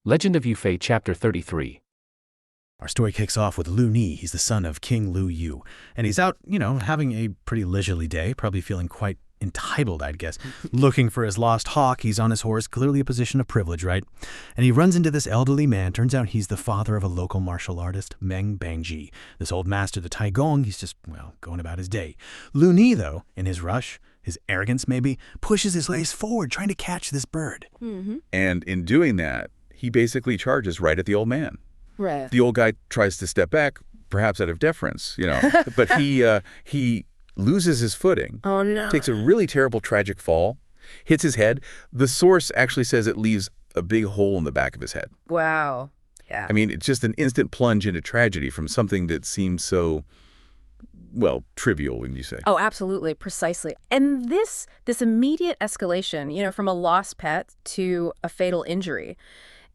Legend of Yufei Chapter 33. Our story kicks off with Lu Ni. He's the son of King Lu Yu. And he's out, having a pretty leisurely day, probably feeling quite entitled, I'd guess. Looking for his lost hawk. He's on his horse, clearly a position of privilege, right? And he runs into this elderly man. Turns out he's the father of a local martial artist, Meng Bangji. This old master, the Taigong, he's just, going about his day. Lu Ni, though, in his rush, his arrogance maybe, pushes his legs forward, trying to catch this bird. Mm-hmm. And in doing that, he basically charges right at the old man. Right. The old guy tries to step back, perhaps out of deference, but he loses his footing. Oh, no. Takes a really terrible, tragic fall, hits his head. The source actually says it leaves a big hole in the back of his head. Wow. Yeah. I mean, it's just an instant plunge into tragedy from something that seems so, trivial, wouldn't you say? Oh, absolutely. Precisely. And this immediate escalation, from a lost pet to a fatal injury,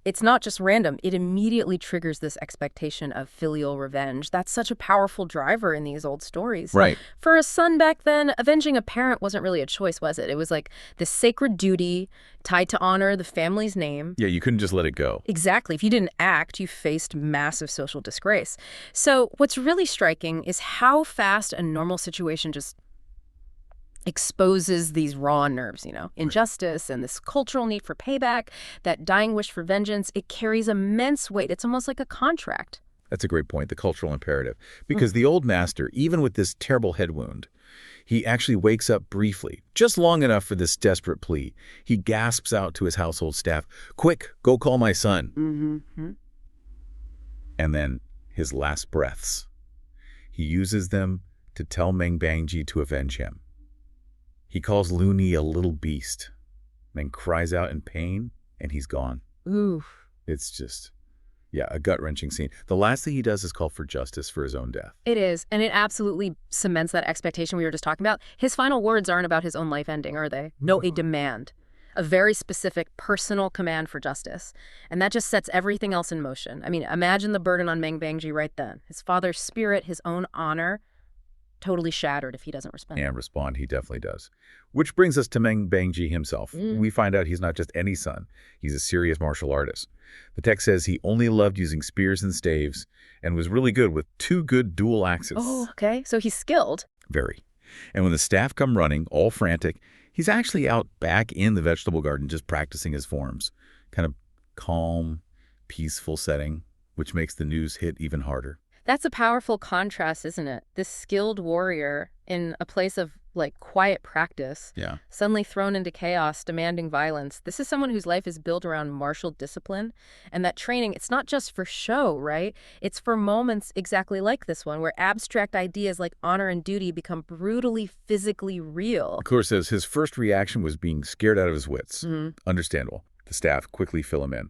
it's not just random. It immediately triggers this expectation of filial revenge. That's such a powerful driver in these old stories. Right. For a son back then, avenging a parent wasn't really a choice, was it? It was like this sacred duty tied to honor the family's name. Yeah, you couldn't just let it go. Exactly. If you didn't act, you faced massive social disgrace. So what's really striking is how fast a normal situation just exposes these raw nerves, injustice and this cultural need for payback, that dying wish for vengeance. It carries immense weight. It's almost like a contract. That's a great point, the cultural imperative. Because the old master, even with this terrible head wound, he actually wakes up briefly, just long enough for this desperate plea. He gasps out to his household staff, "Quick, go call my son." Mm-hmm. And then his last breaths. He uses them to tell Meng Bangji to avenge him. He calls Lu Ni a little beast, then cries out in pain, and he's gone. Oof. It's just, a gut-wrenching scene. The last thing he does is call for justice for his own death. It is, and it absolutely cements that expectation we were just talking about. His final words aren't about his own life ending, are they? No, a demand. A very specific personal command for justice. And that just sets everything else in motion. I mean, imagine the burden on Meng Bangji right then. His father's spirit, his own honor, totally shattered if he doesn't respond. And respond, he definitely does. Which brings us to Meng Bangji himself. We find out he's not just any son. He's a serious martial artist. The text says he only loved using spears and staves and was really good with 2 good dual axes. Oh, okay. So he's skilled. Very. And when the staff come running, all frantic, he's actually out back in the vegetable garden just practicing his forms. Kind of calm, peaceful setting, which makes the news hit even harder. That's a powerful contrast, isn't it? This skilled warrior in a place of, quiet practice, suddenly thrown into chaos, demanding violence. This is someone whose life is built around martial discipline. And that training, it's not just for show, right? It's for moments exactly like this one, where abstract ideas like honor and duty become brutally, physically real. McClure says his first reaction was being scared out of his wits. Understandable. The staff quickly fill him in.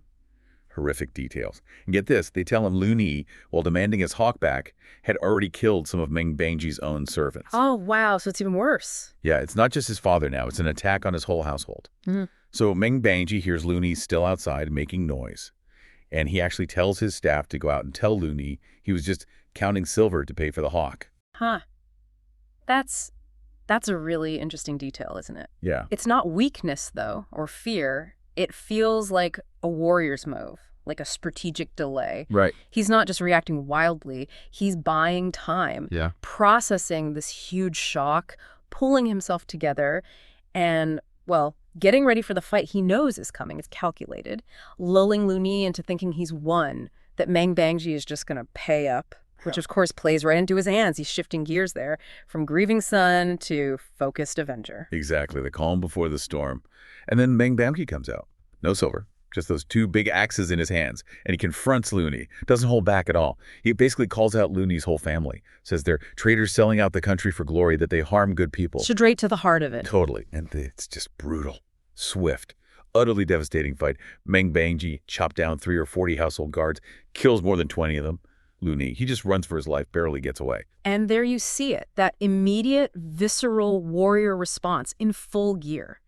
Horrific details. And get this, they tell him Lu Ni, while demanding his hawk back, had already killed some of Meng Bangji's own servants. Oh, wow. So it's even worse. Yeah, it's not just his father now. It's an attack on his whole household. So Meng Bangji hears Lu Ni still outside making noise. And he actually tells his staff to go out and tell Lu Ni he was just counting silver to pay for the hawk. Huh. That's a really interesting detail, isn't it? Yeah. It's not weakness, though, or fear. It feels like a warrior's move, like a strategic delay. Right. He's not just reacting wildly. He's buying time, processing this huge shock, pulling himself together, and, getting ready for the fight he knows is coming. It's calculated, lulling Lu Ni into thinking he's won, that Meng Bangji is just going to pay up, which, of course, plays right into his hands. He's shifting gears there from grieving son to focused avenger. Exactly. The calm before the storm. And then Meng Bangji comes out. No silver. Just those 2 big axes in his hands. And he confronts Lu Ni. Doesn't hold back at all. He basically calls out Lu Ni's whole family. Says they're traitors selling out the country for glory, that they harm good people. Straight to the heart of it. Totally. And it's just brutal. Swift. Utterly devastating fight. Meng Bangji chopped down 30 or 40 household guards. Kills more than 20 of them. Lu Ni, he just runs for his life, barely gets away. And there you see it. That immediate, visceral warrior response in full gear.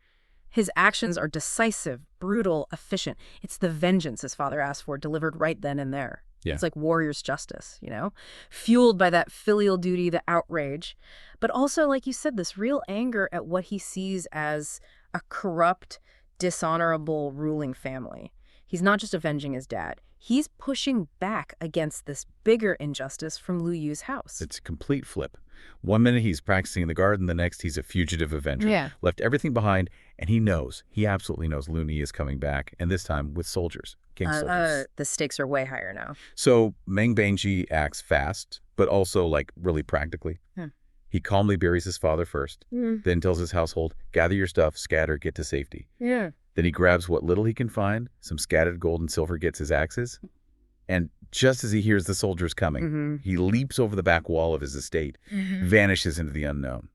His actions are decisive, brutal, efficient. It's the vengeance his father asked for, delivered right then and there. Yeah. It's like warrior's justice, fueled by that filial duty, the outrage, but also, like you said, this real anger at what he sees as a corrupt, dishonorable ruling family. He's not just avenging his dad. He's pushing back against this bigger injustice from Lu Yu's house. It's a complete flip. One minute he's practicing in the garden, the next he's a fugitive avenger. Yeah. Left everything behind, and he absolutely knows Lu Ni is coming back, and this time with soldiers, king soldiers. The stakes are way higher now. So Meng Bangji acts fast, but also like really practically. He calmly buries his father first, then tells his household, gather your stuff, scatter, get to safety. Yeah. Then he grabs what little he can find, some scattered gold and silver, gets his axes, and just as he hears the soldiers coming, he leaps over the back wall of his estate, vanishes into the unknown.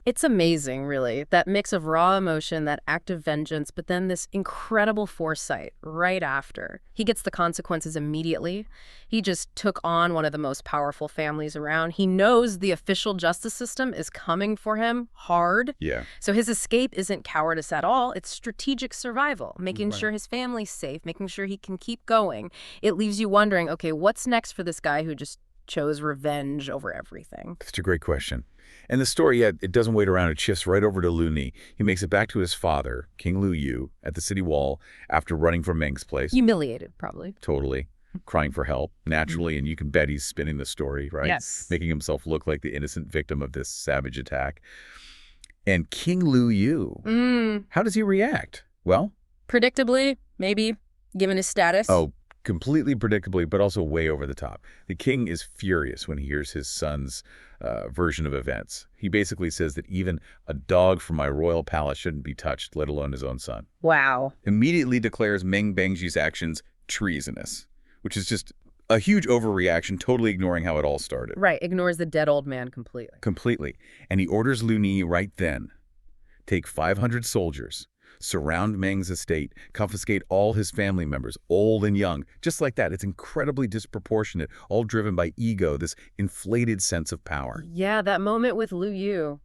It's amazing, really, that mix of raw emotion, that act of vengeance, but then this incredible foresight right after. He gets the consequences immediately. He just took on one of the most powerful families around. He knows the official justice system is coming for him hard. Yeah. So his escape isn't cowardice at all. It's strategic survival, making sure his family's safe, making sure he can keep going. It leaves you wondering, okay, what's next for this guy who just chose revenge over everything? That's a great question. And the story, it doesn't wait around. It shifts right over to Lu Ni. He makes it back to his father, King Lu Yu, at the city wall after running from Meng's place. Humiliated, probably. Totally. Crying for help, naturally, and you can bet he's spinning the story, right? Yes. Making himself look like the innocent victim of this savage attack. And King Lu Yu, how does he react? Well? Predictably, maybe, given his status. Oh, completely predictably, but also way over the top. The king is furious when he hears his son's version of events. He basically says that even a dog from my royal palace shouldn't be touched, let alone his own son. Wow. Immediately declares Meng Bangji's actions treasonous, which is just a huge overreaction, totally ignoring how it all started. Right, ignores the dead old man completely. Completely. And he orders Lu Ni right then, take 500 soldiers, surround Meng's estate, confiscate all his family members, old and young. Just like that. It's incredibly disproportionate, all driven by ego, this inflated sense of power. Yeah, that moment with Lu Yu,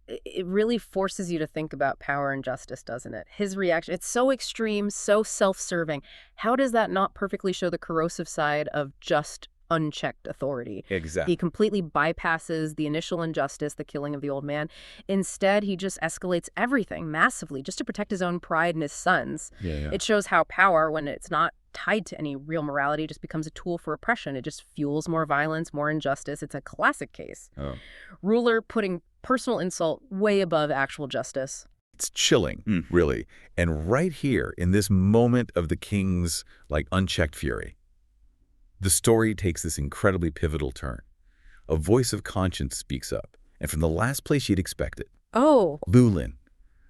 it really forces you to think about power and justice, doesn't it? His reaction, it's so extreme, so self-serving. How does that not perfectly show the corrosive side of just unchecked authority? Exactly. He completely bypasses the initial injustice, the killing of the old man. Instead, he just escalates everything massively just to protect his own pride and his son's. Yeah. It shows how power, when it's not tied to any real morality, just becomes a tool for oppression. It just fuels more violence, more injustice. It's a classic case. Ruler putting personal insult way above actual justice. It's chilling, really. And right here, in this moment of the king's, unchecked fury, the story takes this incredibly pivotal turn. A voice of conscience speaks up, and from the last place you'd expect it. Oh. Lu Lin,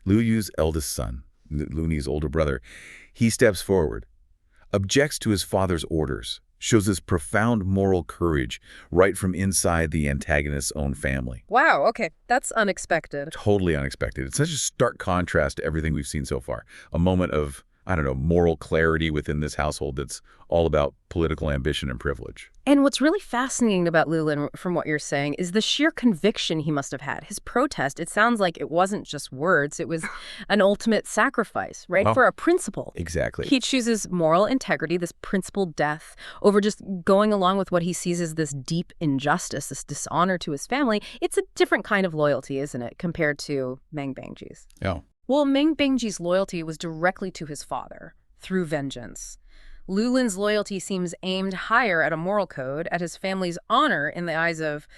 Lu Yu's eldest son, Lu Ni's older brother, he steps forward, objects to his father's orders, shows this profound moral courage right from inside the antagonist's own family. Wow, okay. That's unexpected. Totally unexpected. It's such a stark contrast to everything we've seen so far. A moment of, moral clarity within this household that's all about political ambition and privilege. And what's really fascinating about Lu Lin, from what you're saying, is the sheer conviction he must have had. His protest, it sounds like it wasn't just words. It was an ultimate sacrifice, right? For a principle. Exactly. He chooses moral integrity, this principled death, over just going along with what he sees as this deep injustice, this dishonor to his family. It's a different kind of loyalty, isn't it, compared to Meng Bangji's? Yeah. Well, Meng Bangji's loyalty was directly to his father, through vengeance. Lu Lin's loyalty seems aimed higher at a moral code, at his family's honor in the eyes of,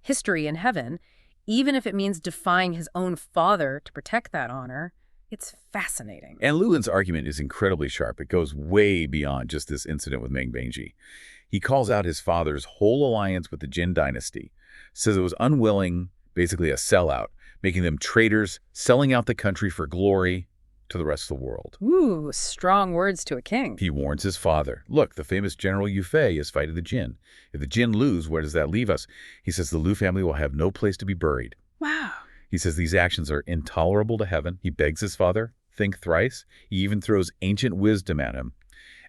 history and heaven, even if it means defying his own father to protect that honor. It's fascinating. And Lu Lin's argument is incredibly sharp. It goes way beyond just this incident with Meng Bangji. He calls out his father's whole alliance with the Jin dynasty, says it was unwilling, basically a sellout, making them traitors, selling out the country for glory to the rest of the world. Ooh, strong words to a king. He warns his father, look, the famous General Yu Fei has fighted the Jin. If the Jin lose, where does that leave us? He says the Lu family will have no place to be buried. Wow. He says these actions are intolerable to heaven. He begs his father, think thrice. He even throws ancient wisdom at him.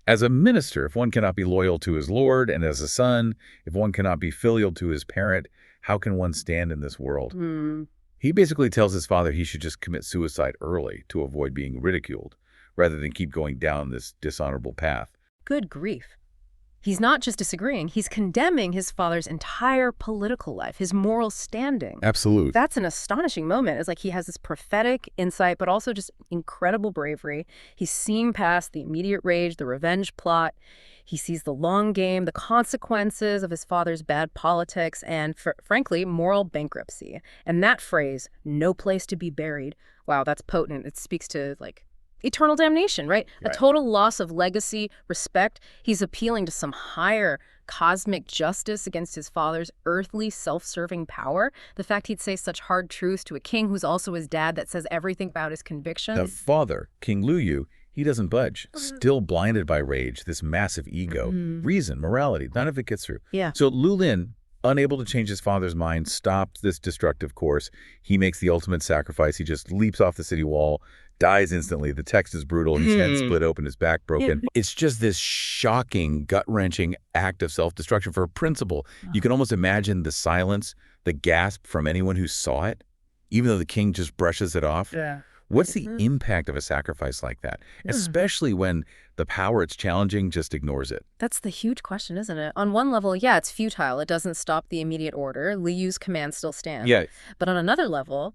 As a minister, if one cannot be loyal to his lord, and as a son, if one cannot be filial to his parent, how can one stand in this world? He basically tells his father he should just commit suicide early to avoid being ridiculed, rather than keep going down this dishonorable path. Good grief. He's not just disagreeing, he's condemning his father's entire political life, his moral standing. Absolutely. That's an astonishing moment. It's like he has this prophetic insight, but also just incredible bravery. He's seeing past the immediate rage, the revenge plot. He sees the long game, the consequences of his father's bad politics, and frankly, moral bankruptcy. And that phrase, no place to be buried, wow, that's potent. It speaks to, like, eternal damnation, right? A total loss of legacy, respect. He's appealing to some higher cosmic justice against his father's earthly, self-serving power. The fact he'd say such hard truths to a king who's also his dad that says everything about his convictions. The father, King Lu Yu, he doesn't budge. Still blinded by rage, this massive ego, reason, morality, none of it gets through. Yeah. So Lu Lin, unable to change his father's mind, stops this destructive course. He makes the ultimate sacrifice. He just leaps off the city wall, dies instantly. The text is brutal. His head split open, his back broken. It's just this shocking, gut-wrenching act of self-destruction for a principle. You can almost imagine the silence, the gasp from anyone who saw it, even though the king just brushes it off. Yeah. What's the impact of a sacrifice like that, especially when the power it's challenging just ignores it? That's the huge question, isn't it? On one level, yeah, it's futile. It doesn't stop the immediate order. Li Yu's command still stands. Yeah. But on another level,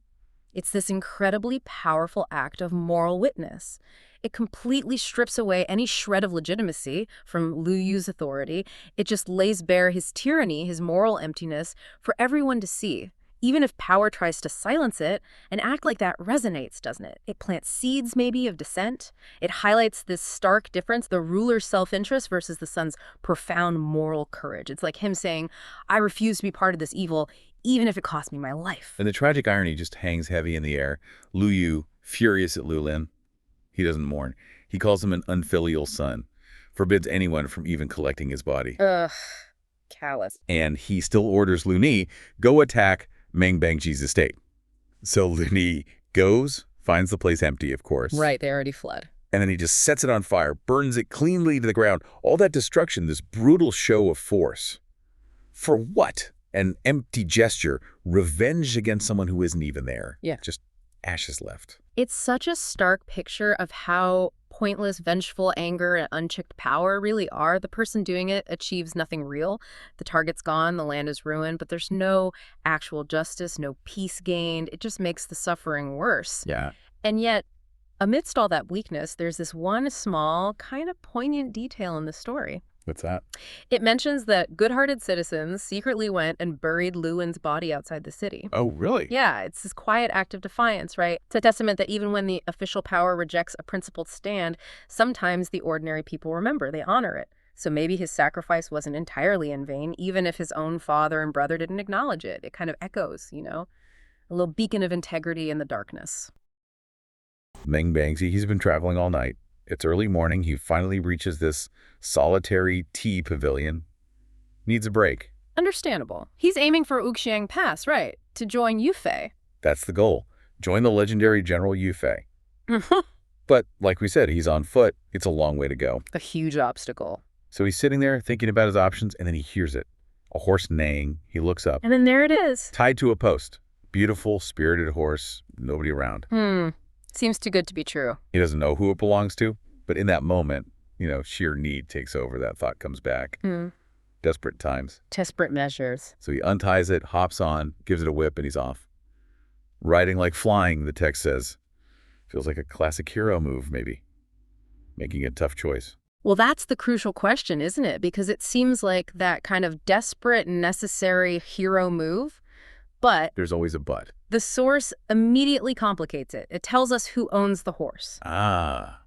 it's this incredibly powerful act of moral witness. It completely strips away any shred of legitimacy from Lu Yu's authority. It just lays bare his tyranny, his moral emptiness, for everyone to see. Even if power tries to silence it, an act like that resonates, doesn't it? It plants seeds, maybe, of dissent. It highlights this stark difference, the ruler's self-interest versus the son's profound moral courage. It's like him saying, I refuse to be part of this evil, even if it costs me my life. And the tragic irony just hangs heavy in the air. Lu Yu, furious at Lu Lin, he doesn't mourn. He calls him an unfilial son, forbids anyone from even collecting his body. Ugh, callous. And he still orders Lu Ni, go attack Meng Bangji's estate. So Lu Ni goes, finds the place empty, of course. Right, they already fled. And then he just sets it on fire, burns it cleanly to the ground. All that destruction, this brutal show of force. For what? An empty gesture, revenge against someone who isn't even there. Yeah. Just ashes left. It's such a stark picture of how pointless, vengeful anger and unchecked power really are. The person doing it achieves nothing real. The target's gone, the land is ruined, but there's no actual justice, no peace gained. It just makes the suffering worse. Yeah. And yet, amidst all that bleakness, there's this one small, kind of poignant detail in the story. What's that? It mentions that good-hearted citizens secretly went and buried Lu Lin's body outside the city. Oh, really? Yeah, it's this quiet act of defiance, right? It's a testament that even when the official power rejects a principled stand, sometimes the ordinary people remember, they honor it. So maybe his sacrifice wasn't entirely in vain, even if his own father and brother didn't acknowledge it. It kind of echoes, you know? A little beacon of integrity in the darkness. Meng Bangji, he's been traveling all night. It's early morning. He finally reaches this solitary tea pavilion. Needs a break. Understandable. He's aiming for Wuxiang Pass, right? To join Yufei. That's the goal. Join the legendary General Yufei. But like we said, he's on foot. It's a long way to go. A huge obstacle. So he's sitting there thinking about his options, and then he hears it. A horse neighing. He looks up. And then there it is. Tied to a post. Beautiful, spirited horse. Nobody around. Seems too good to be true. He doesn't know who it belongs to, but in that moment, you know, sheer need takes over. That thought comes back. Desperate times. Desperate measures. So he unties it, hops on, gives it a whip, and he's off. Riding like flying, the text says. Feels like a classic hero move, maybe. Making a tough choice. Well, that's the crucial question, isn't it? Because it seems like that kind of desperate, necessary hero move. But there's always a but. The source immediately complicates it. It tells us who owns the horse. Ah,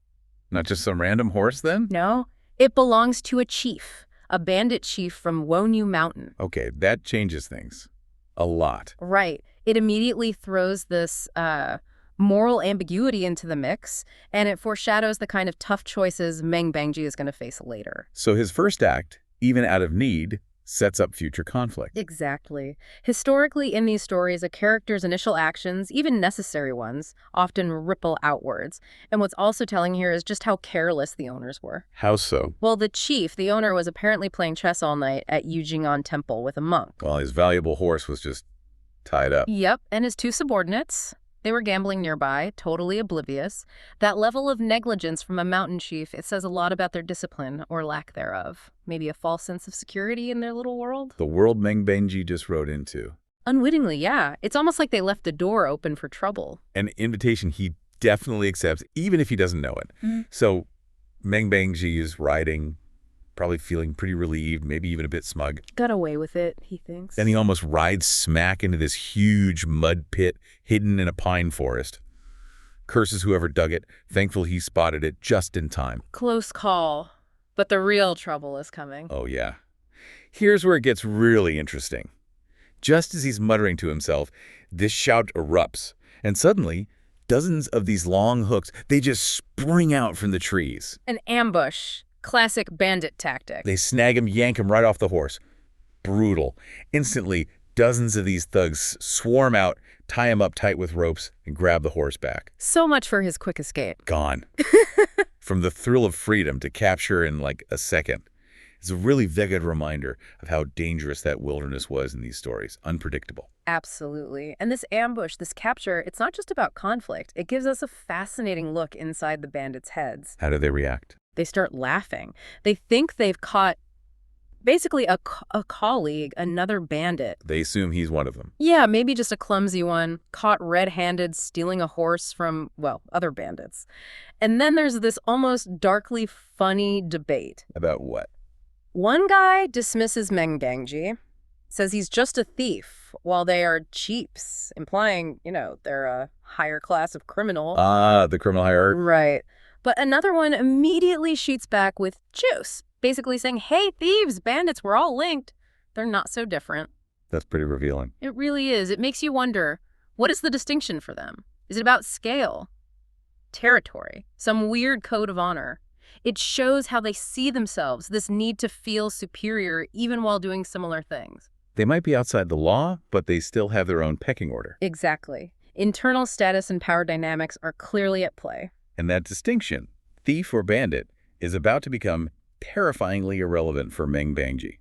not just some random horse then? No, it belongs to a chief, a bandit chief from Wonyu Mountain. Okay, that changes things a lot. Right. It immediately throws this moral ambiguity into the mix, and it foreshadows the kind of tough choices Meng Bangji is going to face later. So his first act, even out of need, sets up future conflict. Exactly. Historically, in these stories, a character's initial actions, even necessary ones, often ripple outwards. And what's also telling here is just how careless the owners were. How so? Well, the chief, the owner, was apparently playing chess all night at Yujingan Temple with a monk. Well, his valuable horse was just tied up. Yep, and his two subordinates, They were gambling nearby, totally oblivious. That level of negligence from a mountain chief, it says a lot about their discipline, or lack thereof. Maybe a false sense of security in their little world? The world Meng Bangji just rode into. Unwittingly, yeah. It's almost like they left the door open for trouble. An invitation he definitely accepts, even if he doesn't know it. So Meng Bangji is riding, probably feeling pretty relieved, maybe even a bit smug. Got away with it, he thinks. Then he almost rides smack into this huge mud pit hidden in a pine forest. Curses whoever dug it, thankful he spotted it just in time. Close call. But the real trouble is coming. Oh, yeah. Here's where it gets really interesting. Just as he's muttering to himself, this shout erupts, and suddenly, dozens of these long hooks, they just spring out from the trees. An ambush. Classic bandit tactic. They snag him, yank him right off the horse. Brutal. Instantly, dozens of these thugs swarm out, tie him up tight with ropes, and grab the horse back. So much for his quick escape. Gone. From the thrill of freedom to capture in like a second. It's a really vivid reminder of how dangerous that wilderness was in these stories. Unpredictable. Absolutely. And this ambush, this capture, it's not just about conflict. It gives us a fascinating look inside the bandits' heads. How do they react? They start laughing. They think they've caught basically a colleague, another bandit. They assume he's one of them. Yeah, maybe just a clumsy one, caught red-handed stealing a horse from, well, other bandits. And then there's this almost darkly funny debate. About what? One guy dismisses Meng Bangji, says he's just a thief, while they are chiefs, implying, they're a higher class of criminal. The criminal hierarchy. Right. But another one immediately shoots back with juice, basically saying, hey, thieves, bandits, we're all linked. They're not so different. That's pretty revealing. It really is. It makes you wonder, what is the distinction for them? Is it about scale? Territory? Some weird code of honor? It shows how they see themselves, this need to feel superior even while doing similar things. They might be outside the law, but they still have their own pecking order. Exactly. Internal status and power dynamics are clearly at play. And that distinction, thief or bandit, is about to become terrifyingly irrelevant for Meng Bangji.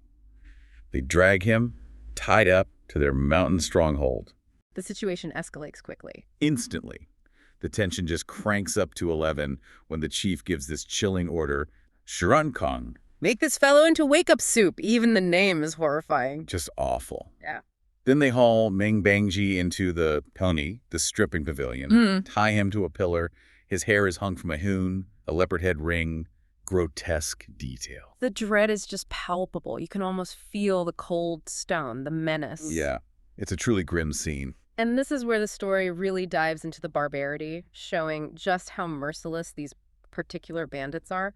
They drag him, tied up, to their mountain stronghold. The situation escalates quickly. Instantly. The tension just cranks up to 11 when the chief gives this chilling order, Shurankong. Make this fellow into wake-up soup. Even the name is horrifying. Just awful. Yeah. Then they haul Meng Bangji into the pony, the stripping pavilion, tie him to a pillar. His hair is hung from a hoon, a leopard head ring, grotesque detail. The dread is just palpable. You can almost feel the cold stone, the menace. Yeah, it's a truly grim scene. And this is where the story really dives into the barbarity, showing just how merciless these particular bandits are.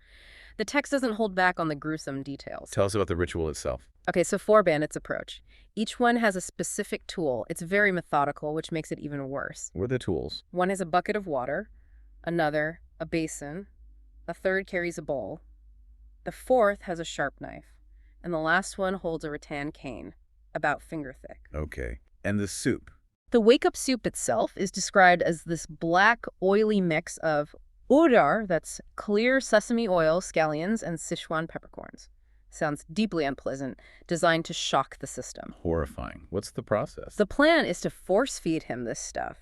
The text doesn't hold back on the gruesome details. Tell us about the ritual itself. Okay, so 4 bandits approach. Each one has a specific tool. It's very methodical, which makes it even worse. What are the tools? One has a bucket of water, another a basin, a third carries a bowl, the fourth has a sharp knife, and the last one holds a rattan cane, about finger thick. Okay. And the soup? The wake-up soup itself is described as this black, oily mix of udar, that's clear sesame oil, scallions, and Sichuan peppercorns. Sounds deeply unpleasant, designed to shock the system. Horrifying. What's the process? The plan is to force-feed him this stuff,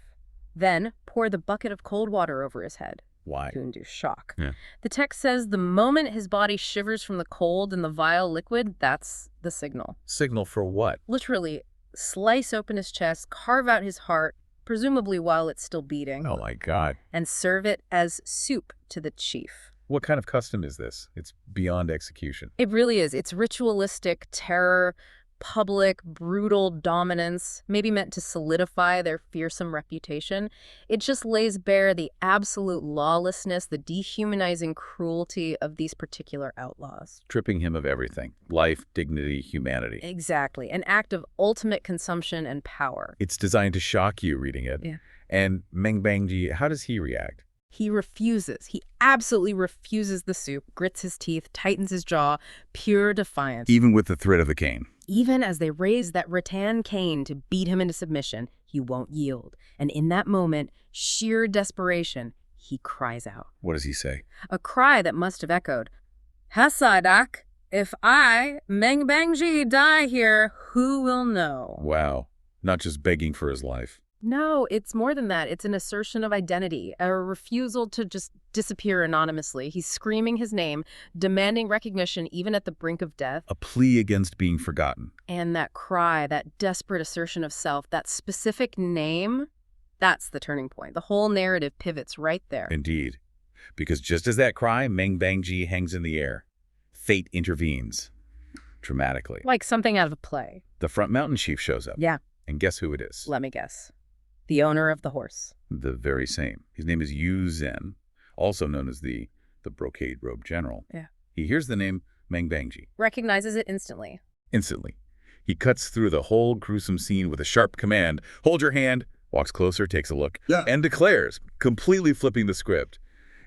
then pour the bucket of cold water over his head. Why? To induce shock. Yeah. The text says the moment his body shivers from the cold and the vile liquid, that's the signal. Signal for what? Literally, slice open his chest, carve out his heart, presumably while it's still beating. Oh my God. And serve it as soup to the chief. What kind of custom is this? It's beyond execution. It really is. It's ritualistic terror, public, brutal dominance, maybe meant to solidify their fearsome reputation. It just lays bare the absolute lawlessness, the dehumanizing cruelty of these particular outlaws. Stripping him of everything. Life, dignity, humanity. Exactly. An act of ultimate consumption and power. It's designed to shock you reading it. Yeah. And Meng Bangji, how does he react? He refuses. He absolutely refuses the soup, grits his teeth, tightens his jaw, pure defiance. Even with the threat of the cane. Even as they raise that rattan cane to beat him into submission, he won't yield. And in that moment, sheer desperation, he cries out. What does he say? A cry that must have echoed, Hasadak, if I, Meng Bangji, die here, who will know? Wow. Not just begging for his life. No, it's more than that. It's an assertion of identity, a refusal to just disappear anonymously. He's screaming his name, demanding recognition even at the brink of death. A plea against being forgotten. And that cry, that desperate assertion of self, that specific name, that's the turning point. The whole narrative pivots right there. Indeed. Because just as that cry, Meng Bangji hangs in the air. Fate intervenes. Dramatically. Like something out of a play. The front mountain chief shows up. Yeah. And guess who it is? Let me guess. The owner of the horse. The very same. His name is Yu Zhen, also known as the brocade robe general. Yeah. He hears the name Meng Bangji. Recognizes it instantly. Instantly. He cuts through the whole gruesome scene with a sharp command. Hold your hand. Walks closer, takes a look, and declares, completely flipping the script.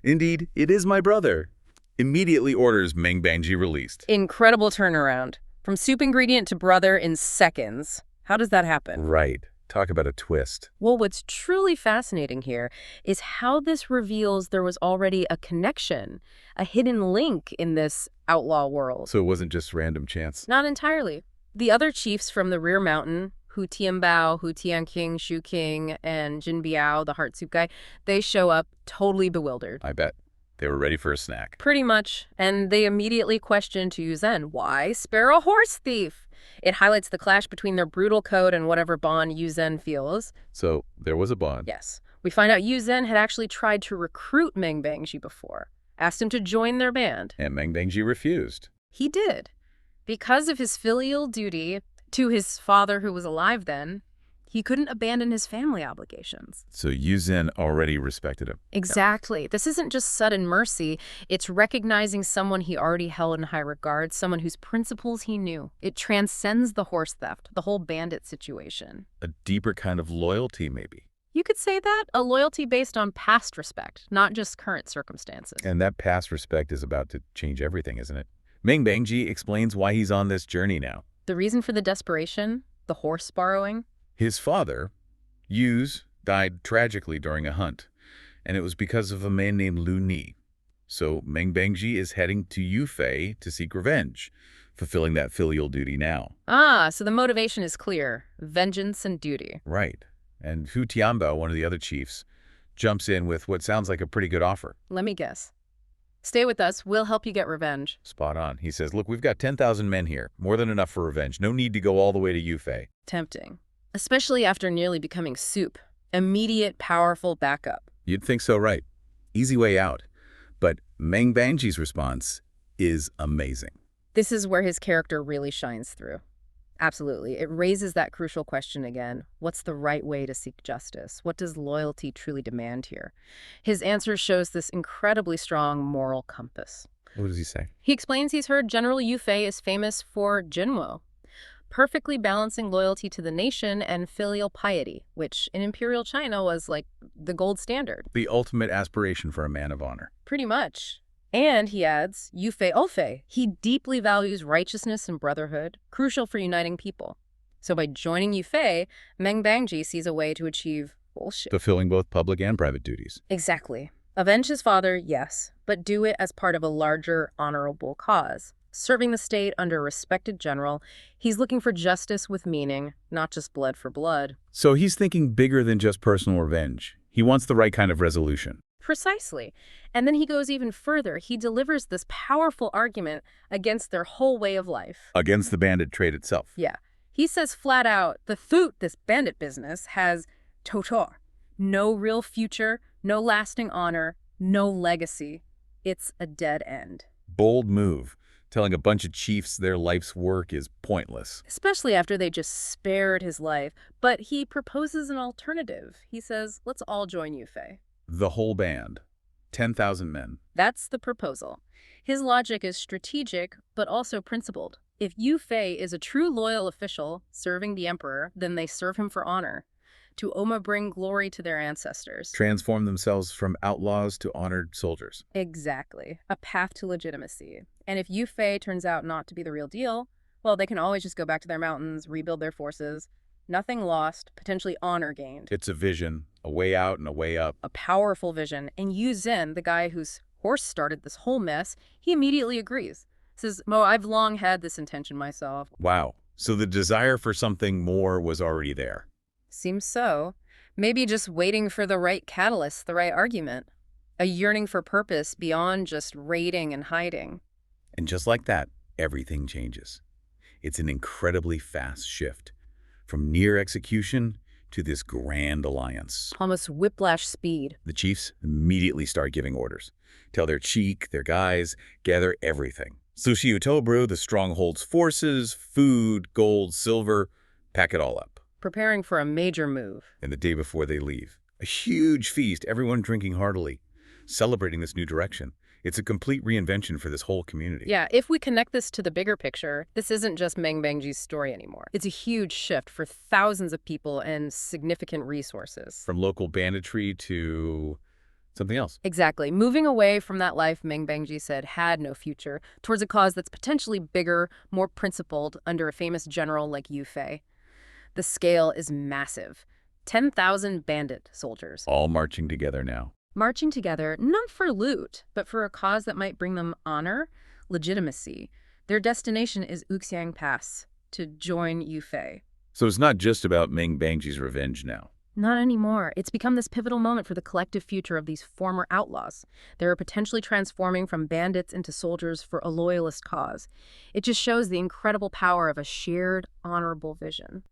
Indeed, it is my brother. Immediately orders Meng Bangji released. Incredible turnaround. From soup ingredient to brother in seconds. How does that happen? Right. Talk about a twist. Well, what's truly fascinating here is how this reveals there was already a connection, a hidden link in this outlaw world. So it wasn't just random chance? Not entirely. The other chiefs from the rear mountain, Hu Tianbao, Hu Tianqing, Shu King, and Jin Biao, the heart soup guy, they show up totally bewildered. I bet. They were ready for a snack. Pretty much. And they immediately question to Yu Zhen, why spare a horse thief? It highlights the clash between their brutal code and whatever bond Yu Zhen feels. So there was a bond. Yes. We find out Yu Zhen had actually tried to recruit Meng Bangji before, asked him to join their band. And Meng Bangji refused. He did. Because of his filial duty to his father who was alive then, he couldn't abandon his family obligations. So Yu Zhen already respected him. Exactly. This isn't just sudden mercy. It's recognizing someone he already held in high regard, someone whose principles he knew. It transcends the horse theft, the whole bandit situation. A deeper kind of loyalty, maybe. You could say that, a loyalty based on past respect, not just current circumstances. And that past respect is about to change everything, isn't it? Meng Bangji explains why he's on this journey now. The reason for the desperation, the horse borrowing. His father, Yu's, died tragically during a hunt, and it was because of a man named Lu Ni. So Meng Bangji is heading to Yufei to seek revenge, fulfilling that filial duty now. Ah, so the motivation is clear. Vengeance and duty. Right. And Hu Tianbao, one of the other chiefs, jumps in with what sounds like a pretty good offer. Let me guess. Stay with us. We'll help you get revenge. Spot on. He says, look, we've got 10,000 men here. More than enough for revenge. No need to go all the way to Yufei. Tempting. Especially after nearly becoming soup. Immediate, powerful backup. You'd think so, right? Easy way out. But Meng Bangji's response is amazing. This is where his character really shines through. Absolutely. It raises that crucial question again. What's the right way to seek justice? What does loyalty truly demand here? His answer shows this incredibly strong moral compass. What does he say? He explains he's heard General Yufei is famous for Jinwo, perfectly balancing loyalty to the nation and filial piety, which in imperial China was like the gold standard. The ultimate aspiration for a man of honor. Pretty much. And, he adds, Yufei Ofei, he deeply values righteousness and brotherhood, crucial for uniting people. So by joining Yufei, Meng Bangji sees a way to achieve bullshit. Fulfilling both public and private duties. Exactly. Avenge his father, yes, but do it as part of a larger, honorable cause. Serving the state under a respected general, he's looking for justice with meaning, not just blood for blood. So he's thinking bigger than just personal revenge. He wants the right kind of resolution. Precisely. And then he goes even further. He delivers this powerful argument against their whole way of life. Against the bandit trade itself. Yeah. He says flat out, the fruit, this bandit business, has totor. No real future, no lasting honor, no legacy. It's a dead end. Bold move. Telling a bunch of chiefs their life's work is pointless. Especially after they just spared his life. But he proposes an alternative. He says, let's all join Yufei. The whole band. 10,000 men. That's the proposal. His logic is strategic, but also principled. If Yufei is a true loyal official serving the emperor, then they serve him for honor. To Oma bring glory to their ancestors. Transform themselves from outlaws to honored soldiers. Exactly. A path to legitimacy. And if Yufei turns out not to be the real deal, well, they can always just go back to their mountains, rebuild their forces. Nothing lost, potentially honor gained. It's a vision, a way out and a way up. A powerful vision. And Yu Zhen, the guy whose horse started this whole mess, he immediately agrees. Says, Mo, I've long had this intention myself. Wow. So the desire for something more was already there. Seems so. Maybe just waiting for the right catalyst, the right argument. A yearning for purpose beyond just raiding and hiding. And just like that, everything changes. It's an incredibly fast shift from near execution to this grand alliance. Almost whiplash speed. The chiefs immediately start giving orders. Tell their cheek, their guys, gather everything. Sushi Utobru, the stronghold's forces, food, gold, silver, pack it all up. Preparing for a major move. And the day before they leave, a huge feast, everyone drinking heartily, celebrating this new direction. It's a complete reinvention for this whole community. Yeah, if we connect this to the bigger picture, this isn't just Meng Bangji's story anymore. It's a huge shift for thousands of people and significant resources. From local banditry to something else. Exactly. Moving away from that life Meng Bangji said had no future towards a cause that's potentially bigger, more principled under a famous general like Yu Fei. The scale is massive. 10,000 bandit soldiers. All marching together now. Marching together, not for loot, but for a cause that might bring them honor, legitimacy. Their destination is Uxiang Pass, to join Yu Fei. So it's not just about Meng Bangji's revenge now. Not anymore. It's become this pivotal moment for the collective future of these former outlaws. They're potentially transforming from bandits into soldiers for a loyalist cause. It just shows the incredible power of a shared, honorable vision.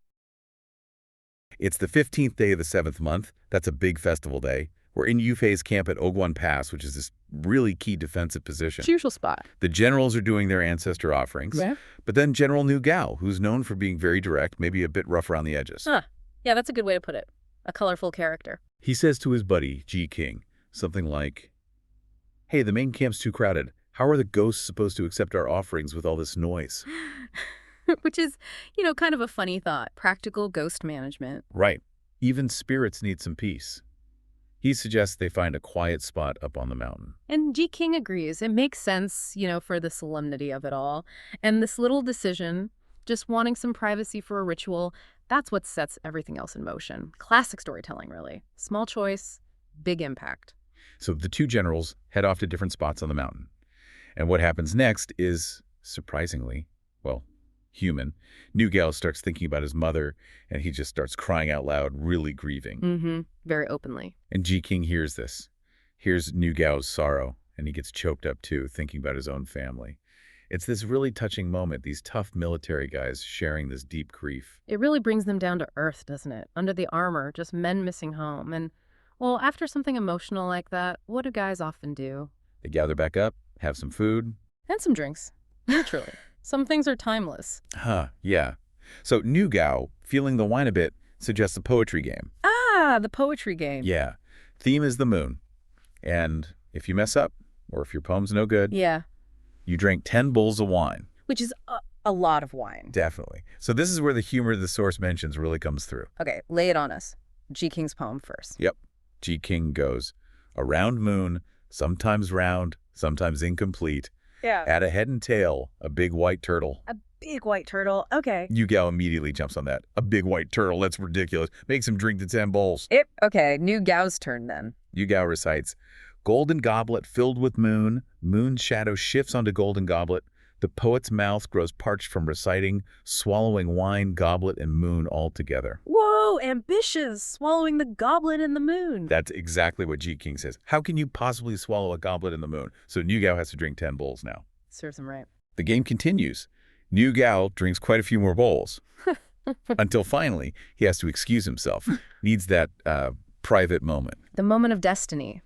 It's the 15th day of the 7th month. That's a big festival day. We're in Yu Fei's camp at Oguan Pass, which is this really key defensive position. It's usual spot. The generals are doing their ancestor offerings. Yeah. But then General Nu Gao, who's known for being very direct, maybe a bit rough around the edges. Yeah, that's a good way to put it. A colorful character. He says to his buddy, Ji King, something like, "Hey, the main camp's too crowded. How are the ghosts supposed to accept our offerings with all this noise?" Which is, kind of a funny thought. Practical ghost management. Right. Even spirits need some peace. He suggests they find a quiet spot up on the mountain. And Ji King agrees. It makes sense, for the solemnity of it all. And this little decision, just wanting some privacy for a ritual, that's what sets everything else in motion. Classic storytelling, really. Small choice, big impact. So the two generals head off to different spots on the mountain. And what happens next is, surprisingly, human. Nu Gao starts thinking about his mother, and he just starts crying out loud, really grieving. Very openly. And Ji King hears this. Hears Nu Gao's sorrow, and he gets choked up too, thinking about his own family. It's this really touching moment, these tough military guys sharing this deep grief. It really brings them down to earth, doesn't it? Under the armor, just men missing home. And, after something emotional like that, what do guys often do? They gather back up, have some food. And some drinks. Literally. Some things are timeless. Yeah. So Nu Gao, feeling the wine a bit, suggests a poetry game. The poetry game. Yeah. Theme is the moon. And if you mess up, or if your poem's no good, you drink 10 bowls of wine. Which is a lot of wine. Definitely. So this is where the humor the source mentions really comes through. Okay, lay it on us. Ji King's poem first. Yep. Ji King goes, "A round moon, sometimes round, sometimes incomplete. Yeah. Add a head and tail, a big white turtle." A big white turtle. Okay. Nu Gao immediately jumps on that. A big white turtle, that's ridiculous. Makes him drink the 10 bowls. Okay, Nu Gao's turn then. Nu Gao recites, "Golden goblet filled with moon, moon's shadow shifts onto golden goblet. The poet's mouth grows parched from reciting, swallowing wine, goblet, and moon all together." Whoa, ambitious! Swallowing the goblet and the moon. That's exactly what Ji King says. How can you possibly swallow a goblet in the moon? So Nu Gao has to drink 10 bowls now. Serves him right. The game continues. Nu Gao drinks quite a few more bowls. Until finally, he has to excuse himself. Needs that private moment. The moment of destiny.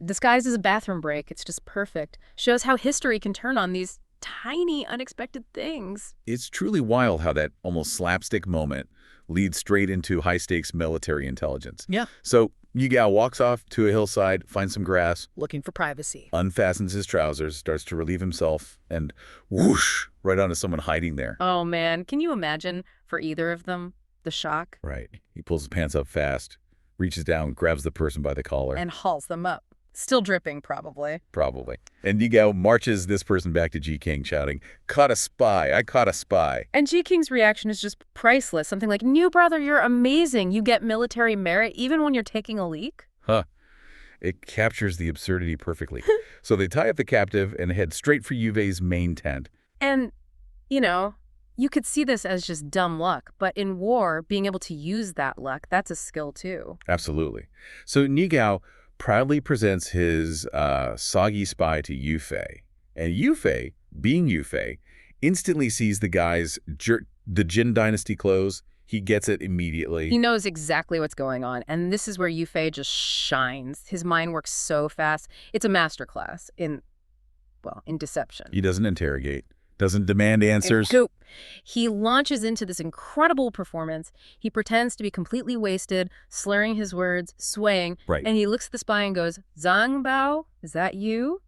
Disguised as a bathroom break, it's just perfect. Shows how history can turn on these tiny, unexpected things. It's truly wild how that almost slapstick moment leads straight into high-stakes military intelligence. Yeah. So Nu Gao walks off to a hillside, finds some grass, Looking for privacy. unfastens his trousers, starts to relieve himself, and whoosh, right onto someone hiding there. Oh man, can you imagine for either of them the shock? Right. He pulls his pants up fast, reaches down, grabs the person by the collar. And hauls them up. Still dripping, probably. Probably. And Nu Gao marches this person back to Ji King, shouting, "Caught a spy! I caught a spy!" And Ji King's reaction is just priceless. Something like, "New brother, you're amazing. You get military merit even when you're taking a leak?" It captures the absurdity perfectly. So they tie up the captive and head straight for Yu Fei's main tent. And, You could see this as just dumb luck, but in war, being able to use that luck, that's a skill too. Absolutely. So Nigao proudly presents his soggy spy to Yufei. And Yufei, being Yufei, instantly sees the guy's the Jin Dynasty clothes. He gets it immediately. He knows exactly what's going on, and this is where Yufei just shines. His mind works so fast. It's a masterclass in deception. He doesn't interrogate, doesn't demand answers. He launches into this incredible performance. He pretends to be completely wasted, slurring his words, swaying. Right. And he looks at the spy and goes, "Zhang Bao, is that you?"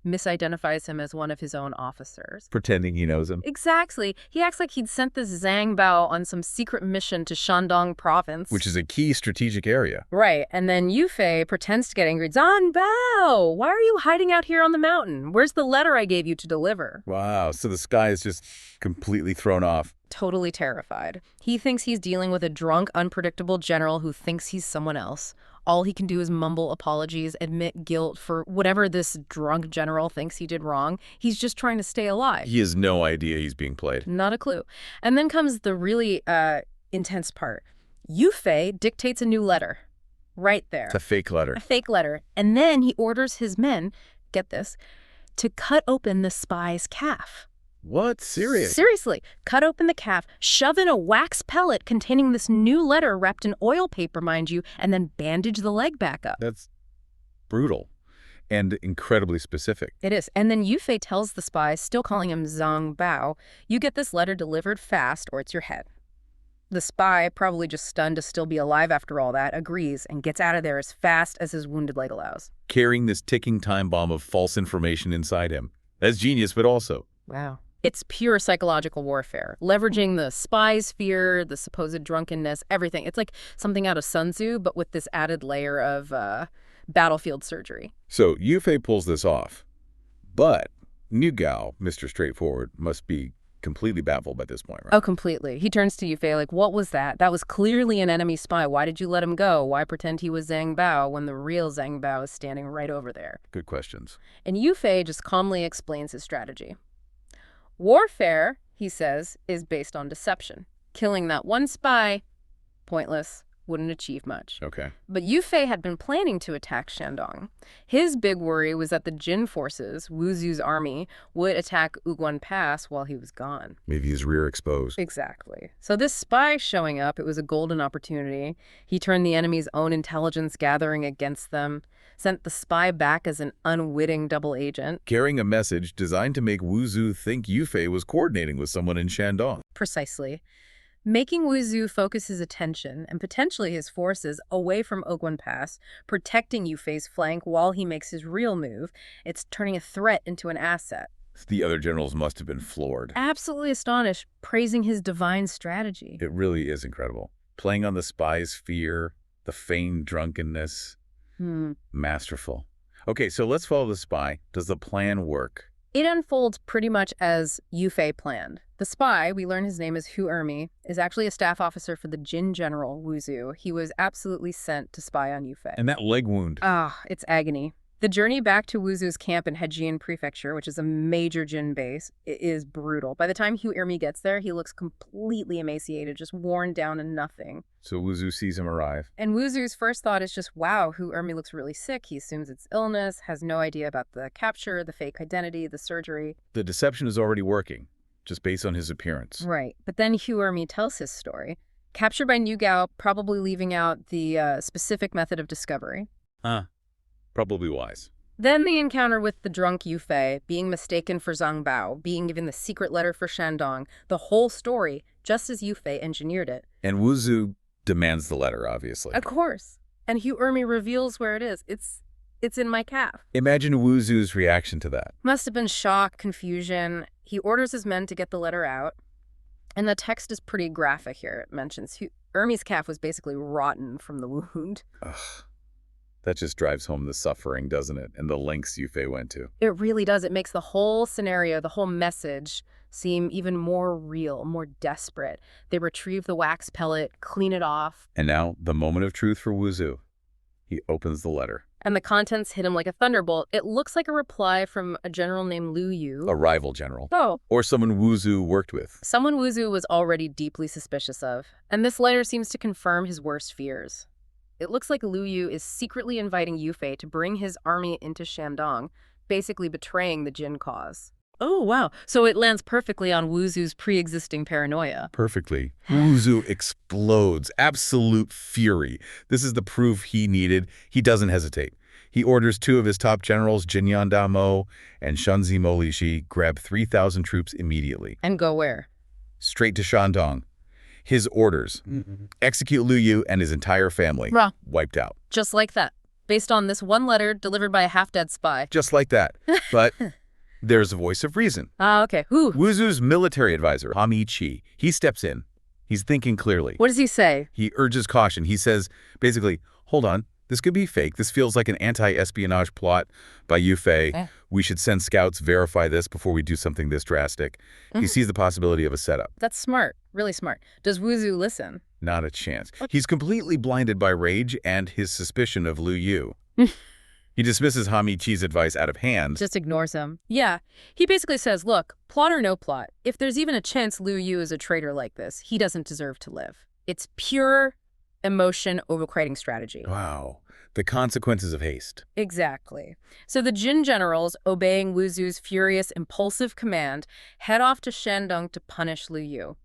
Misidentifies him as one of his own officers. Pretending he knows him. Exactly. He acts like he'd sent this Zhang Bao on some secret mission to Shandong province. Which is a key strategic area. Right. And then Yufei pretends to get angry. "Zhang Bao, why are you hiding out here on the mountain? Where's the letter I gave you to deliver?" Wow. So the sky is just completely thrown off. Totally terrified. He thinks he's dealing with a drunk, unpredictable general who thinks he's someone else. All he can do is mumble apologies, admit guilt for whatever this drunk general thinks he did wrong. He's just trying to stay alive. He has no idea he's being played. Not a clue. And then comes the really intense part. Yufei dictates a new letter. Right there. It's a fake letter. A fake letter. And then he orders his men, get this, to cut open the spy's calf. What? Serious? Seriously. Cut open the calf, shove in a wax pellet containing this new letter wrapped in oil paper, mind you, and then bandage the leg back up. That's brutal and incredibly specific. It is. And then Yufei tells the spy, still calling him Zhang Bao, "You get this letter delivered fast or it's your head." The spy, probably just stunned to still be alive after all that, agrees and gets out of there as fast as his wounded leg allows. Carrying this ticking time bomb of false information inside him. That's genius, but also... Wow. It's pure psychological warfare, leveraging the spy's fear, the supposed drunkenness, everything. It's like something out of Sun Tzu, but with this added layer of battlefield surgery. So Yufei pulls this off, but Nigao, Mr. Straightforward, must be completely baffled by this point, right? Oh, completely. He turns to Yufei like, "What was that? That was clearly an enemy spy. Why did you let him go? Why pretend he was Zhang Bao when the real Zhang Bao is standing right over there?" Good questions. And Yufei just calmly explains his strategy. Warfare, he says, is based on deception. Killing that one spy, pointless, wouldn't achieve much. Okay. But Yufei had been planning to attack Shandong. His big worry was that the Jin forces, Wuzu's army, would attack Uguan Pass while he was gone. Maybe his rear exposed. Exactly. So this spy showing up, it was a golden opportunity. He turned the enemy's own intelligence gathering against them, sent the spy back as an unwitting double agent. Carrying a message designed to make Wuzu think Yufei was coordinating with someone in Shandong. Precisely. Making Wuzu focus his attention and potentially his forces away from Oguan Pass, protecting Yufei's flank while he makes his real move. It's turning a threat into an asset. The other generals must have been floored. Absolutely astonished, praising his divine strategy. It really is incredible. Playing on the spy's fear, the feigned drunkenness. Masterful. Okay, so let's follow the spy. Does the plan work? It unfolds pretty much as Yufei planned. The spy, we learn his name is Hu Ermi, is actually a staff officer for the Jin general, Wuzu. He was absolutely sent to spy on Yufei. And that leg wound. It's agony. The journey back to Wuzu's camp in Hejian Prefecture, which is a major Jin base, is brutal. By the time Hu Ermi gets there, he looks completely emaciated, just worn down and nothing. So Wuzu sees him arrive. And Wuzu's first thought is just, wow, Hu Ermi looks really sick. He assumes it's illness, has no idea about the capture, the fake identity, the surgery. The deception is already working, just based on his appearance. Right. But then Hu Ermi tells his story. Captured by Nigao, probably leaving out the specific method of discovery. Probably wise. Then the encounter with the drunk Yufei, being mistaken for Zhang Bao, being given the secret letter for Shandong, the whole story, just as Yufei engineered it. And Wuzu demands the letter, obviously. Of course. And Hu Ermi reveals where it is. It's in my calf. Imagine Wuzu's reaction to that. Must have been shock, confusion. He orders his men to get the letter out. And the text is pretty graphic here. It mentions Ermi's calf was basically rotten from the wound. Ugh. That just drives home the suffering, doesn't it? And the lengths Yufei went to. It really does. It makes the whole scenario, the whole message, seem even more real, more desperate. They retrieve the wax pellet, clean it off. And now, the moment of truth for Wuzu. He opens the letter. And the contents hit him like a thunderbolt. It looks like a reply from a general named Lu Yu. A rival general. Oh. Or someone Wu Zu worked with. Someone Wu Zu was already deeply suspicious of. And this letter seems to confirm his worst fears. It looks like Lu Yu is secretly inviting Yufei to bring his army into Shandong, basically betraying the Jin cause. Oh, wow. So it lands perfectly on Wu Zu's pre-existing paranoia. Perfectly. Wu Zu explodes. Absolute fury. This is the proof he needed. He doesn't hesitate. He orders 2 of his top generals, Jinyan Da Mo and Shanzi Mo Lishi, grab 3,000 troops immediately. And go where? Straight to Shandong. His orders. Execute Lu Yu and his entire family. Rah. Wiped out. Just like that. Based on this one letter delivered by a half-dead spy. Just like that. But there's a voice of reason. Ah, okay. Who? Wu Zu's military advisor, Hami Qi. He steps in. He's thinking clearly. What does he say? He urges caution. He says, basically, hold on. This could be fake. This feels like an anti-espionage plot by Yufei. We should send scouts, verify this before we do something this drastic. He sees the possibility of a setup. That's smart. Really smart. Does Wu Zu listen? Not a chance. He's completely blinded by rage and his suspicion of Lu Yu. He dismisses Hami Qi's advice out of hand. Just ignores him. Yeah. He basically says, look, plot or no plot, if there's even a chance Lu Yu is a traitor like this, he doesn't deserve to live. It's pure emotion overriding strategy. Wow. The consequences of haste. Exactly. So the Jin generals, obeying Wu Zu's furious, impulsive command, head off to Shandong to punish Lu Yu.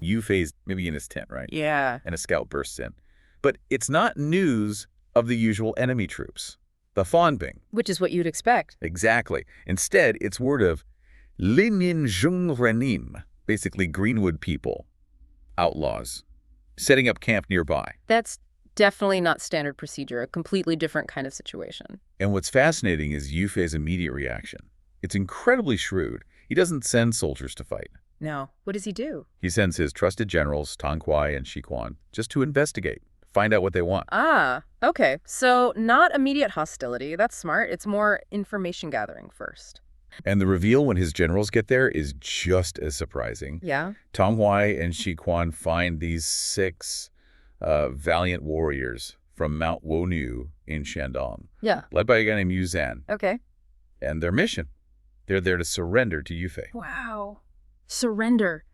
Yufei's maybe in his tent, right? Yeah. And a scout bursts in. But it's not news of the usual enemy troops, the Fanbing. Which is what you'd expect. Exactly. Instead, it's word of Linin Zheng Renim, basically Greenwood people, outlaws, setting up camp nearby. That's definitely not standard procedure, a completely different kind of situation. And what's fascinating is Yufei's immediate reaction. It's incredibly shrewd. He doesn't send soldiers to fight. No. What does he do? He sends his trusted generals, Tang Kuai and Shi Quan, just to investigate, find out what they want. Ah, okay. So not immediate hostility. That's smart. It's more information gathering first. And the reveal when his generals get there is just as surprising. Yeah? Tang Kuai and Shi Quan find these 6 valiant warriors from Mount Wonu in Shandong. Yeah. Led by a guy named Yu Zan. Okay. And their mission, they're there to surrender to Yufei. Wow. Surrender.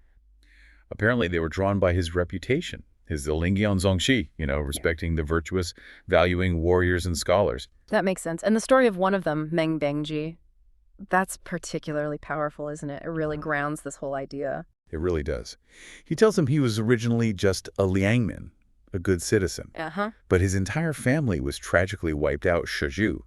Apparently, they were drawn by his reputation, his Lingyan Zongxi, respecting the virtuous, valuing warriors and scholars. That makes sense. And the story of one of them, Meng Bengji, that's particularly powerful, isn't it? It really grounds this whole idea. It really does. He tells him he was originally just a liangman, a good citizen. But his entire family was tragically wiped out, Shiju,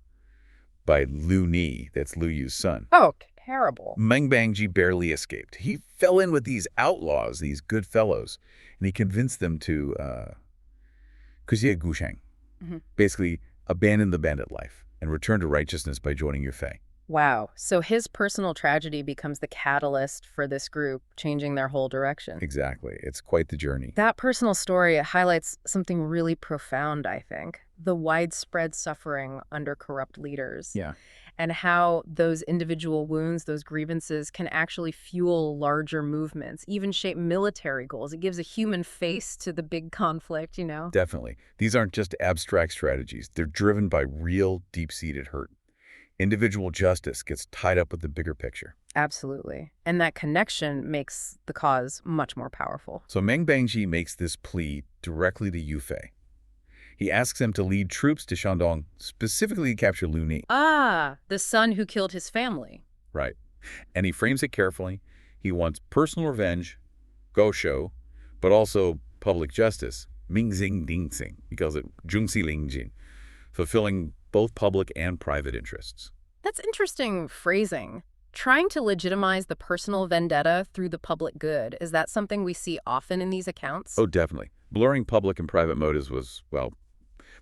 by Lu Ni, that's Lu Yu's son. Oh, terrible. Meng Bangji barely escaped. He fell in with these outlaws, these good fellows, and he convinced them to Kuxie Gusheng, basically abandon the bandit life and return to righteousness by joining Yufei. Wow. So his personal tragedy becomes the catalyst for this group, changing their whole direction. Exactly. It's quite the journey. That personal story highlights something really profound, I think. The widespread suffering under corrupt leaders. Yeah. And how those individual wounds, those grievances, can actually fuel larger movements, even shape military goals. It gives a human face to the big conflict, Definitely. These aren't just abstract strategies. They're driven by real, deep-seated hurt. Individual justice gets tied up with the bigger picture. Absolutely. And that connection makes the cause much more powerful. So Meng Bangji makes this plea directly to Yufei. He asks him to lead troops to Shandong, specifically to capture Lu Ni. Ah, the son who killed his family. Right. And he frames it carefully. He wants personal revenge, goushou, but also public justice, Mingxing Dingxing. He calls it Zhongxi Lingjin, fulfilling both public and private interests. That's interesting phrasing. Trying to legitimize the personal vendetta through the public good. Is that something we see often in these accounts? Oh, definitely. Blurring public and private motives was, well,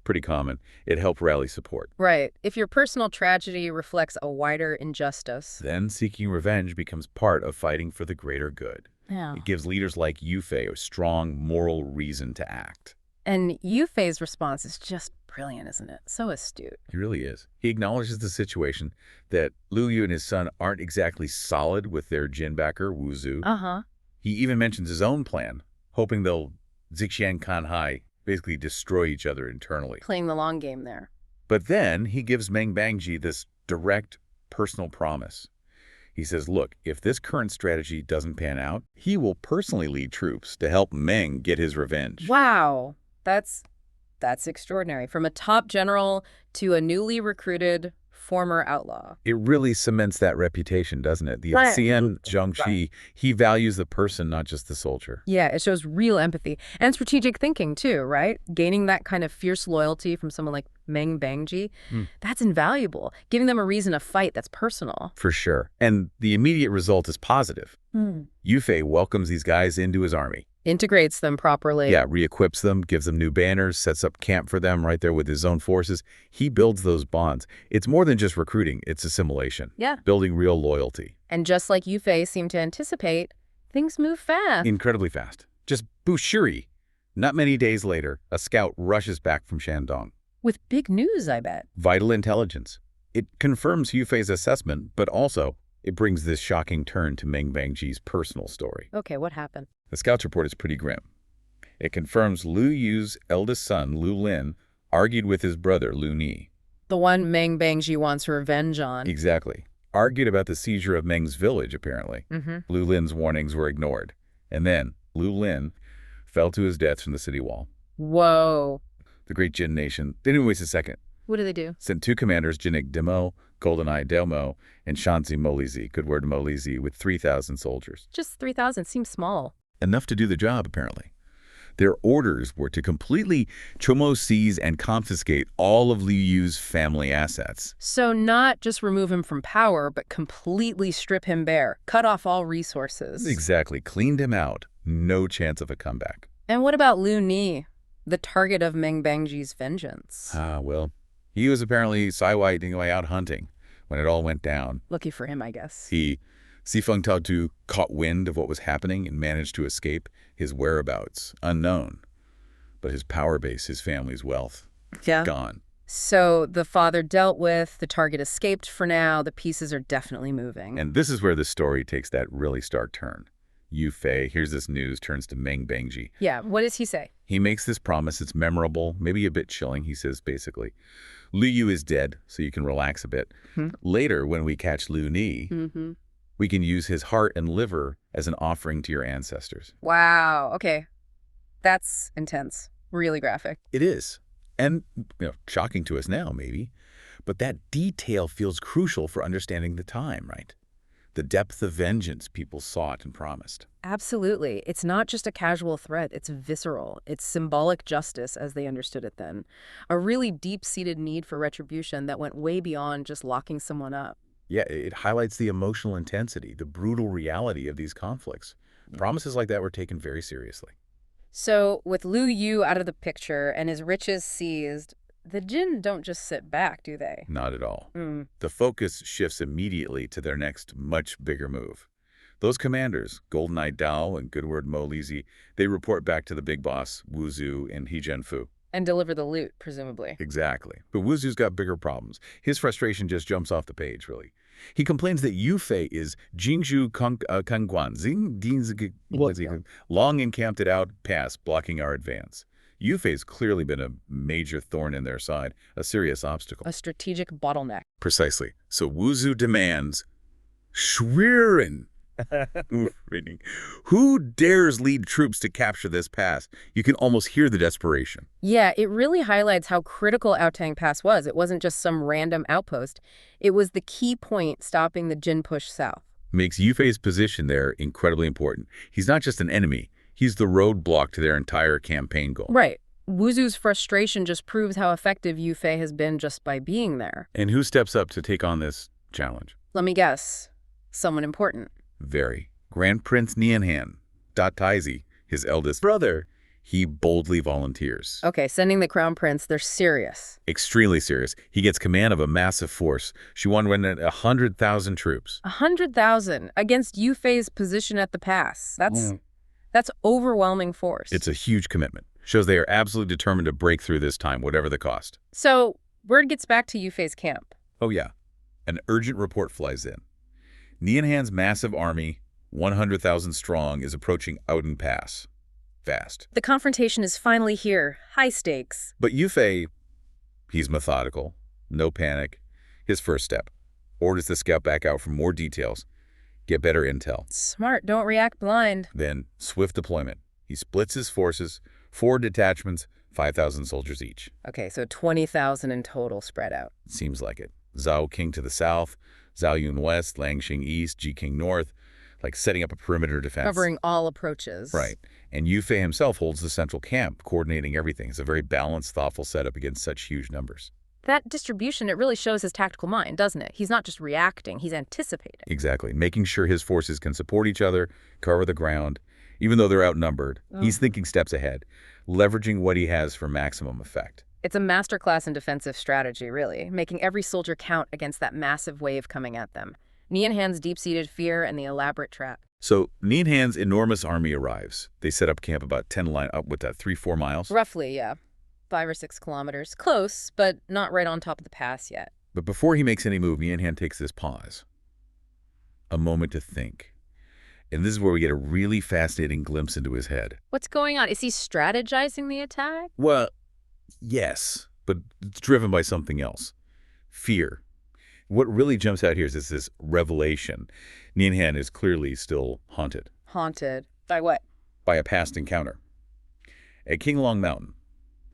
pretty common. It helped rally support. Right. If your personal tragedy reflects a wider injustice, then seeking revenge becomes part of fighting for the greater good. Yeah. It gives leaders like Yufei a strong moral reason to act. And Yufei's response is just brilliant, isn't it? So astute. He really is. He acknowledges the situation that Lu Yu and his son aren't exactly solid with their Jin backer, Wu Zu. Uh-huh. He even mentions his own plan, hoping they'll Zixian Kanhai, basically destroy each other internally. Playing the long game there. But then he gives Meng Bangji this direct personal promise. He says, look, if this current strategy doesn't pan out, he will personally lead troops to help Meng get his revenge. Wow. That's extraordinary. From a top general to a newly recruited former outlaw. It really cements that reputation, doesn't it? The Right. Xian Zhangxi, he values the person, not just the soldier. Yeah, it shows real empathy and strategic thinking too, right? Gaining that kind of fierce loyalty from someone like Meng Bangji, that's invaluable. Giving them a reason to fight that's personal. For sure. And the immediate result is positive. Yu Fei welcomes these guys into his army. Integrates them properly. Yeah, re-equips them, gives them new banners, sets up camp for them right there with his own forces. He builds those bonds. It's more than just recruiting, it's assimilation. Yeah. Building real loyalty. And just like Yu Fei seemed to anticipate, things move fast. Incredibly fast. Just Bushiri. Not many days later, a scout rushes back from Shandong. With big news, I bet. Vital intelligence. It confirms Yu Fei's assessment, but also it brings this shocking turn to Meng Bangji's personal story. Okay, what happened? The scout's report is pretty grim. It confirms Lu Yu's eldest son, Lu Lin, argued with his brother, Lu Ni. The one Meng Bangji wants revenge on. Exactly. Argued about the seizure of Meng's village, apparently. Lu Lin's warnings were ignored. And then Lu Lin fell to his death from the city wall. Whoa. The great Jin nation, they didn't waste a second. What do they do? Sent 2 commanders, Jinik Demo, Goldeneye Delmo, and Shanzi Molizi, good word Molizi, with 3,000 soldiers. Just 3,000 seems small. Enough to do the job, apparently. Their orders were to completely seize and confiscate all of Liu Yu's family assets. So not just remove him from power, but completely strip him bare, cut off all resources. Exactly. Cleaned him out. No chance of a comeback. And what about Lu Ni, the target of Meng Bangji's vengeance? Well, he was apparently Saiwai away out hunting when it all went down. Lucky for him, I guess. Sifeng Taotu caught wind of what was happening and managed to escape. His whereabouts, unknown. But his power base, his family's wealth, gone. So the father dealt with, the target escaped for now, the pieces are definitely moving. And this is where the story takes that really stark turn. Yu Fei hears this news, turns to Meng Bangji. Yeah, what does he say? He makes this promise. It's memorable, maybe a bit chilling. He says, basically, Lu Yu is dead, so you can relax a bit. Later, when we catch Lu Ni, we can use his heart and liver as an offering to your ancestors. Wow, okay. That's intense. Really graphic. It is. And, shocking to us now, maybe. But that detail feels crucial for understanding the time, right? The depth of vengeance people sought and promised. Absolutely. It's not just a casual threat. It's visceral. It's symbolic justice as they understood it then. A really deep-seated need for retribution that went way beyond just locking someone up. Yeah, it highlights the emotional intensity, the brutal reality of these conflicts. Promises like that were taken very seriously. So, with Lu Yu out of the picture and his riches seized, the Jin don't just sit back, do they? Not at all. The focus shifts immediately to their next, much bigger move. Those commanders, Goldeneye Dao and Goodword Molizi, they report back to the big boss, Wu Zhu and He Jianfu. And deliver the loot, presumably. Exactly. But Wu Zhu's got bigger problems. His frustration just jumps off the page, really. He complains that Yu Fei is Jingzhu Kangguan, long encamped at Out Pass, blocking our advance. Yu Fei's clearly been a major thorn in their side, a serious obstacle. A strategic bottleneck. Precisely. So Wu Zhu demands, Schwerin. Who dares lead troops to capture this pass? You can almost hear the desperation. Yeah, it really highlights how critical Aotang Pass was. It wasn't just some random outpost. It was the key point stopping the Jin push south. Makes Yu Fei's position there incredibly important. He's not just an enemy. He's the roadblock to their entire campaign goal. Right. Wu Zhu's frustration just proves how effective Yu Fei has been just by being there. And who steps up to take on this challenge? Let me guess. Someone important. Very. Grand Prince Nianhan, Dataizi, his eldest brother, he boldly volunteers. Okay, sending the Crown Prince, they're serious. Extremely serious. He gets command of a massive force. She won 100,000 troops. 100,000 against Yu Fei's position at the pass. That's overwhelming force. It's a huge commitment. Shows they are absolutely determined to break through this time, whatever the cost. So, word gets back to Yu Fei's camp. Oh yeah. An urgent report flies in. Nianhan's massive army, 100,000 strong, is approaching Ouden Pass. fast. The confrontation is finally here. High stakes. But Yufei, he's methodical, no panic. His first step, orders the scout back out for more details, get better intel. Smart, don't react blind. Then, swift deployment. He splits his forces, 4 detachments, 5,000 soldiers each. Okay, so 20,000 in total spread out. Seems like it. Zhao King to the south, Zhao Yun west, Langxing east, Ji King north, like setting up a perimeter defense. Covering all approaches. Right. And Yufei himself holds the central camp, coordinating everything. It's a very balanced, thoughtful setup against such huge numbers. That distribution, it really shows his tactical mind, doesn't it? He's not just reacting, he's anticipating. Exactly. Making sure his forces can support each other, cover the ground. Even though they're outnumbered, he's thinking steps ahead, leveraging what he has for maximum effect. It's a masterclass in defensive strategy, really, making every soldier count against that massive wave coming at them. Nianhan's deep-seated fear and the elaborate trap. So Nianhan's enormous army arrives. They set up camp about 3-4 miles? Roughly, yeah. 5 or 6 kilometers. Close, but not right on top of the pass yet. But before he makes any move, Nianhan takes this pause. A moment to think. And this is where we get a really fascinating glimpse into his head. What's going on? Is he strategizing the attack? Well, yes, but it's driven by something else. Fear. What really jumps out here is this revelation. Nianhan is clearly still haunted. Haunted. By what? By a past encounter. At Qinglong Mountain,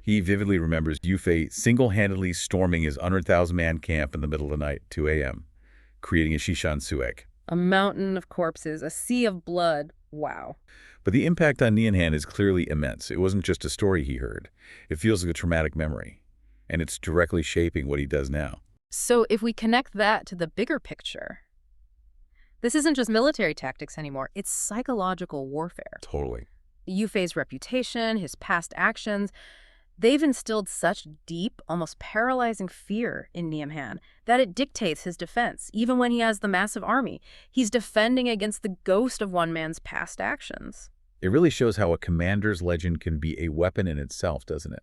he vividly remembers Yufei single-handedly storming his 100,000-man camp in the middle of the night, 2 a.m., creating a Shishan Suek. A mountain of corpses, a sea of blood. Wow. But the impact on Nianhan is clearly immense. It wasn't just a story he heard. It feels like a traumatic memory, and it's directly shaping what he does now. So if we connect that to the bigger picture, this isn't just military tactics anymore. It's psychological warfare. Totally. Yufei's reputation, his past actions, they've instilled such deep, almost paralyzing fear in Nianhan that it dictates his defense. Even when he has the massive army, he's defending against the ghost of one man's past actions. It really shows how a commander's legend can be a weapon in itself, doesn't it?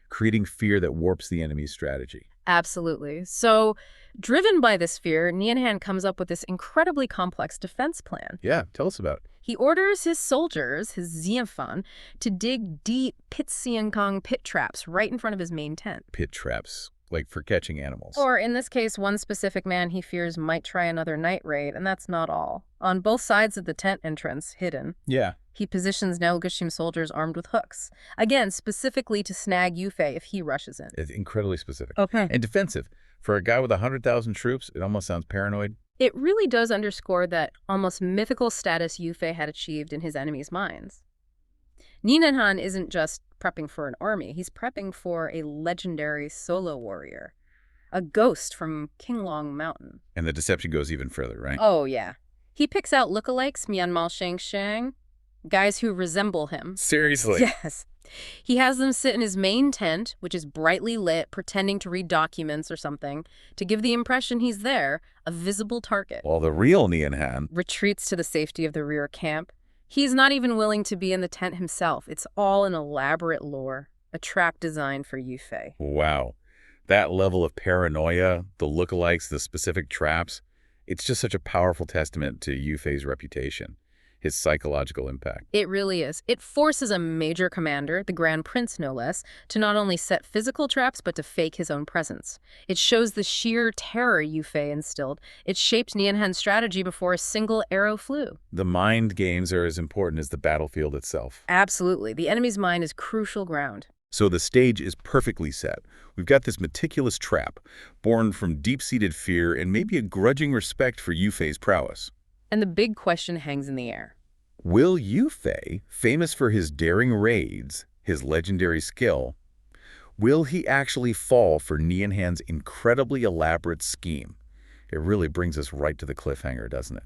Creating fear that warps the enemy's strategy. Absolutely. So, driven by this fear, Nianhan comes up with this incredibly complex defense plan. Yeah, tell us about it. He orders his soldiers, his Xianfan, to dig deep pit-siankong pit traps right in front of his main tent. Pit traps, like for catching animals. Or, in this case, one specific man he fears might try another night raid, and that's not all. On both sides of the tent entrance, hidden, Yeah. he positions Nelgushim soldiers armed with hooks. Again, specifically to snag Yufei if he rushes in. It's incredibly specific. Okay. And defensive. For a guy with 100,000 troops, it almost sounds paranoid. It really does underscore that almost mythical status Yufei had achieved in his enemies' minds. Nianhan isn't just prepping for an army, he's prepping for a legendary solo warrior. A ghost from Qinglong Mountain. And the deception goes even further, right? Oh, yeah. He picks out lookalikes, Mianmal Shangshang, guys who resemble him. Seriously? Yes. He has them sit in his main tent, which is brightly lit, pretending to read documents or something, to give the impression he's there, a visible target. While the real Nianhan Retreats to the safety of the rear camp. He's not even willing to be in the tent himself. It's all an elaborate lure, a trap designed for Yufei. Wow. That level of paranoia, the lookalikes, the specific traps, it's just such a powerful testament to Yufei's reputation, his psychological impact. It really is. It forces a major commander, the Grand Prince no less, to not only set physical traps, but to fake his own presence. It shows the sheer terror Yufei instilled. It shaped Nianhan's strategy before a single arrow flew. The mind games are as important as the battlefield itself. Absolutely. The enemy's mind is crucial ground. So the stage is perfectly set. We've got this meticulous trap, born from deep-seated fear and maybe a grudging respect for Yufei's prowess. And the big question hangs in the air. Will Yufei, famous for his daring raids, his legendary skill, will he actually fall for Nianhan's incredibly elaborate scheme? It really brings us right to the cliffhanger, doesn't it?